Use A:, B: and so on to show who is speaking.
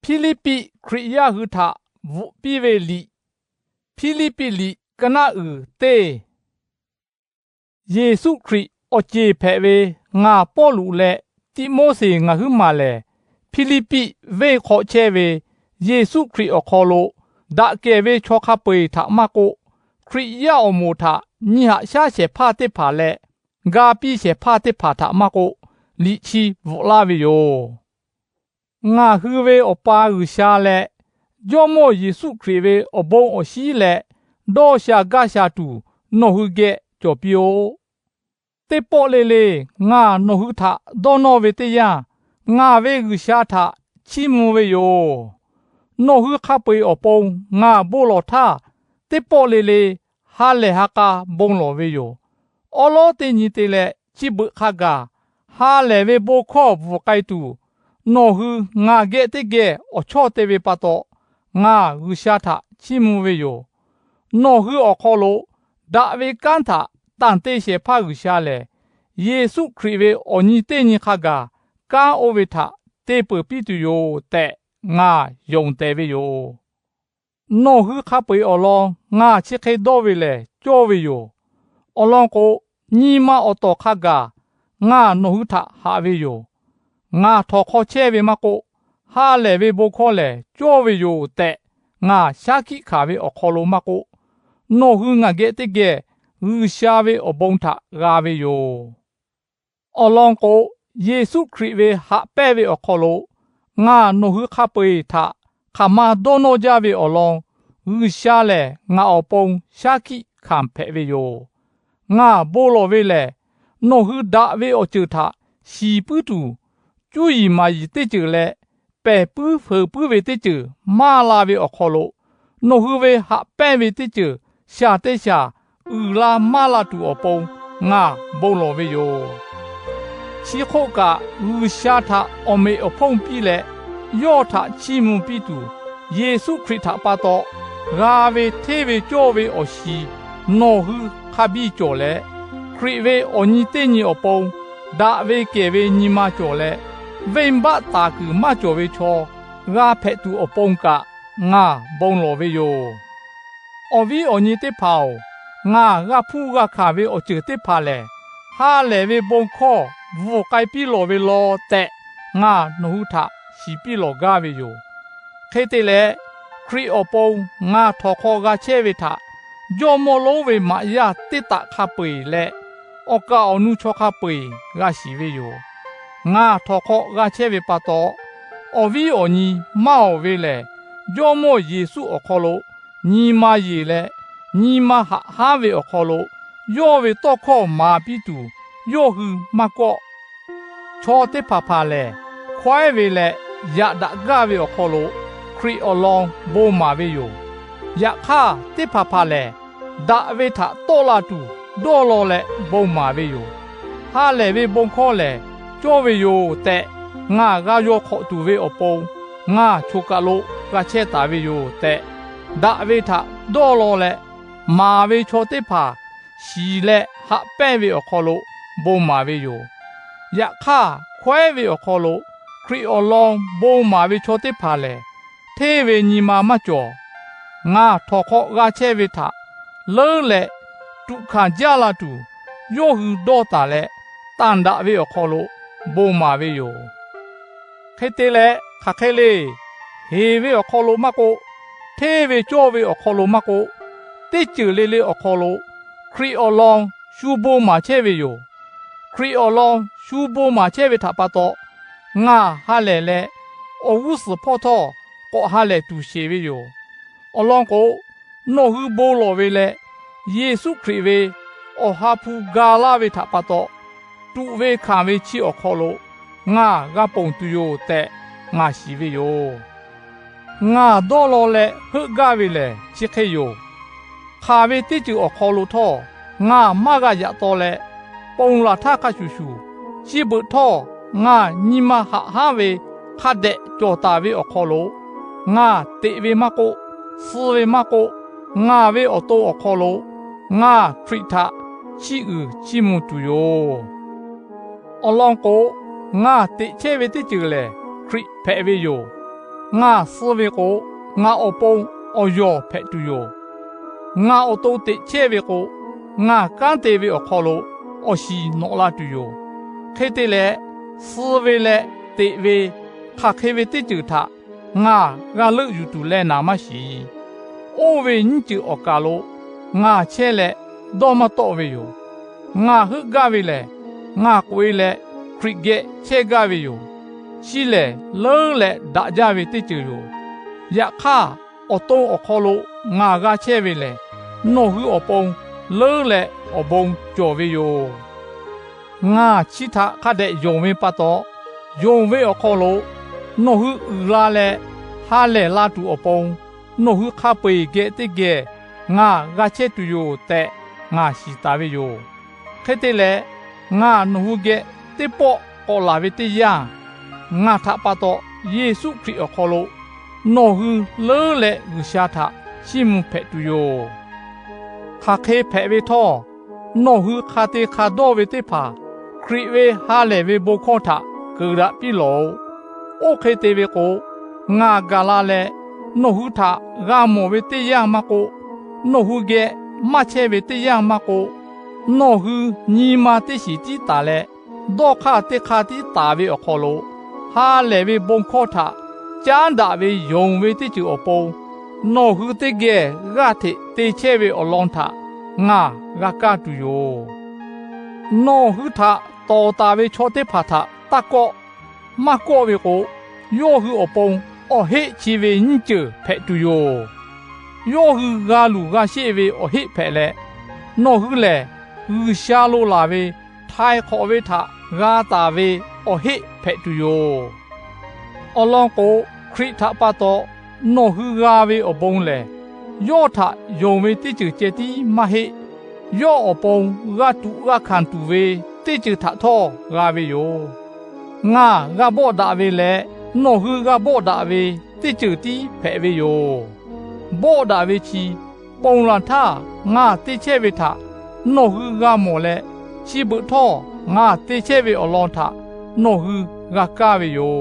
A: ဖိလိပ္ပိခရိယဟုထဝပိဝေလိဖိလိပ္ပိလိကနဥတေယေစုခရစ်အကျေဖဲဝေငါပေါလုလေတိမောစေငါဟုမာလေဖိလိပ္ပိဝေခေါ်ချေဝေယေစုခရစ်အခေါ်လို့ဒါကေဝေချောခပေထမကိုခရိယအမိုထညဟာရှာရှေဖာတိဖာလေဂါပိရှေဖာတိဖာထမကိုလီချီဗလာဝီယိုငါဟူဝေအပါဟုရှာလေဂျောမောယေစုခရစ်ဝေအဘုံအရှိလေဒေါ်ရှာဂါရှာတူနိုဟုကေကြောပြိုတေပေါ်လေလေငါနိုဟုထဒေါ်နောဝေတယငါဝေဟုရှာထချီမူဝေယိုနိုဟုခပေအပုံငါဘိုလောထတေပေါ်လေလေဟာလေဟာကာဘုံလောဝေယိုအလောတေညီတေလေချိဘခဂါဟာလေဝေဘိုခောဘူကိုက်တူနိုဟုငါဂေတေဂေအချောတေဝေပတောငါဟုရှာထချီမူဝေယိုနိုဟုအခေါ်လို့ဒါဝေကန်ထတန်တေရှေဖာဟုရှာလေယေစုခရစ်ဝေအညီတေညီခဂါကာအိုဝေထတေပပိတူယိုတဲ့ငါယုံတေဝေယိုနိုဟုခပေအလောငါချစ်ခေဒေါဝေလေကြောဝေယိုအလောကိုညီမအတော်ခဂါငါနိုဟုထဟာဝေယိုငါထောခေါ်ချဲဝေမကိုဟာလေဝေဘိုခေါ်လေကြောဝေယိုတဲ့ငါရှာခိခါဝေအခေါ်လိုမကိုနိုဟုငါဂေတေဂေဝူရှာဝေအဘုံထဂါဝေယိုအလောကိုယေစုခရစ်ဝေဟာပဲဝေအခေါ်လိုငါနိုဟုခပေထခမာဒိုနိုကြဝေအလောဝူရှာလေငါအပုံရှာခိခံဖဲဝေယိုငါဘိုလိုဝေလေနိုဟုဒါဝေအချူထစီပူတူကျူယီမာယီတေကျလေပဲပူဖေပူဝေတေကျမာလာဝေအခေါ်လိုနိုဟုဝေဟာပဲဝေတေကျရှာတေရှာဥလာမာလာတူအပုံငါဘုံလိုဝေယိုချီခိုကဝူရှာထအမေအဖုံပြီလေယောထချီမွန်ပြီတူယေစုခရစ်ထပါတော့ဂါဝေထေဝေကြောဝေအရှိနိုဟုခဘီကြောလေခရစ်ဝေအညီတေညီအပုံဒါဝေကေဝေညီမကြောလေဝိမ်ဘတာကူမကြောဝေချောဂါဖက်တူအပုံကငါဘုံလိုဝေယိုအဝီအညီတေဖောင်ငါဖူကခါဝေအချေတေဖာလေဟာလေဝေဘုံခောဝိုကိုင်ပီလိုဝေလောတဲ့ငါနိုဟုထစီပီလိုဂါဝေယိုခေတေလေခရီအပုံငါထောခေါ်ကချဲဝေထဂျောမလုံးဝေမယတိတခပေလေအကောနုချောခပေဂါစီဝေယိုငါထောခေါ်ကချဲဝေပတော့အဝီအညီမောက်ဝေလေဂျောမောယေစုအခေါ်လို့ညီမယေလေညီမဟာဝေအခေါ်လို့ယောဝေတော့ခေါ်မာပီတူယောဟုမကောချောတေဖာဖာလေခွဲဝေလေယဒါဂါဝေအခေါ်လို့ခရီအလောင်းဘိုမာဝေယိုယခါတေဖာဖာလေဒါဝေထတောလာတူဒေါ်လောလေဘုံမာဝေယိုဟာလေဝေဘုံခေါ်လေကြောဝေယိုတဲ့ငါဂါယောခေါ်တူဝေအပုံငါချုကလိုကချဲတာဝေယိုတဲ့ဒါဝေထဒေါ်လောလေမာဝေချောတေဖာရှိလေဟာပဲ့ဝေအခေါ်လို့ဘုံမာဝေယိုယခါခွဲဝေအခေါ်လို့ခရီအလောင်းဘုံမာဝေချောတေဖာလေထေဝေညီမာမကျော်ငါထောခေါ်ကချဲဝေထလဲလေဒုက္ခကြလာတူယောဟုဒေါ်တာလေတန်ဒါဝေအခေါ်လို့ဘုံမာဝေယိုခေတေလေခခဲလေဟေဝေအခေါ်လို့မကိုထေဝေကျော်ဝေအခေါ်လို့မကိုတိကျလေလေအခေါ်လို့ခရီအလောင်းရှူဘုံမာချဲဝေယိုခရီအလောင်းရှူဘုံမာချဲဝေထပါတော့ငါဟာလေလေအဝုစဖို့တော့ကိုဟာလေတူရှေဝေယိုအလောင်းကိုနိုဟုဘိုလိုဝေလေယေစုခရစ်ဝေအဟာဖူဂါလာဝေထပါတော့တူဝေခံဝေချီအခေါ်လို့ငါကပုံတူယိုတဲ့ငါရှိဝေယိုငါဒေါ်လောလေဟွဂါဝေလေချစ်ခေယိုခါဝေတိကျအခေါ်လို့တော့ငါမကရတော့လေပုံလာထခရှူရှူရှိဘထောငါညီမဟာဝေခတ်တဲ့ကြောတာဝေအခေါ်လို့ငါတေဝေမကိုစဝေမကိုငါဝေအတော့အခေါ်လို့ငါခရစ်တာချီဥချီမူတူယောအလောင်းကိုငါတေချဲဝေတိကျလေခရစ်ဖဲဝေယော ငါစေဝေကိုငါအပုံအယောဖက်တူယောငါအတုတ်တဲ့ချဲဝေကိုငါကန်တေဝေအခေါ်လို့အရှိနော်လာတူယောခဲတဲ့လေစေဝေလေတေဝေခါခဲဝေတိကျူထငါလုယူတူလဲနာမရှိအိုဝေညကျူအကာလို့ငါချဲလေဒေါ်မတော့ဝေယောငါဟုကဝေလေငါကွေးလေခရစ်ကဲချဲကဝေယောရှိလေလုံးလေဒါကြဝေတိကျူယောယခါအတုံးအခေါ်လို့ငါကချဲဝေလေနို့ဟုအပုံလုံးလေအပုံကြော်ဝေယောငါချီထခတဲ့ယုံဝေပတ်တော့ယုံဝေအခေါ်လို့နို့ဟုလာလေဟာလေလာတူအပုံနို့ဟုခပေကဲတိကဲငါကချဲတူယောတဲ့ငါရှိတာဝေယောခဲတဲ့လေငါနို့ဟုကဲတိပေါ့အော်လာဝေတိယငါထပတ်တော့ယေရှုခရစ်အခေါ်လို့နို့ဟုလဲလေဂူရှာထရှိမှုဖက်တူယောခါခဲဖက်ဝေထောနို့ဟုခါတေခါတော့ဝေတိဖာခရစ်ဝေဟာလေဝေဘခေါထကူရပြီလောအိုခဲတေဝေကိုငါဂလာလေနို့ဟုထဂါမောဝေတိယမကိုနို့ဟုကဲမချဲဝေတိယမကိုနို့ဟုညီမာတိရှိတိတာလေဒေါခတေခါတိတာဝေအခေါ်လို့ဟာလေဝေဘုံခေါ်ထကျန်တာဝေယုံဝေတိကျူအပုံနို့ဟုတိကဲဂါတိတေချဲဝေအလောင်းထငါဂကတူယောနို့ဟုထတော်တာဝေချောတိဖာထတကောမကောဝေကိုယောဟုအပုံအဟိချီဝေညကျဖက်တူယောဟုဂါလူဂါရှေဝေအဟိဖက်လေနို့ဟုလေဂူရှာလိုလာဝေထိုင်ခေါ်ဝေထဂါတာဝေအဟိဖက်တူယောအလောင်းကိုခရစ်ထပတ်တော့နို့ဟုဂါဝေအပုံလေယောထယုံဝေတိကျကျတိမဟိယောအပုံဂါတူဂါခန်တူဝေတိကျထထောဂါဝေယောငါဂါဘောဒါဝေလေနို့ဟုဂါဘောဒါဝေတိကျတိဖဲဝေယောဘောဒါဝေချီပုံလာထငါတိချဲဝေထနို့ဟုဂါမောလေချီဘထောငါတိချဲဝေအလောင်းထနို့ဟုဂါကဝေယော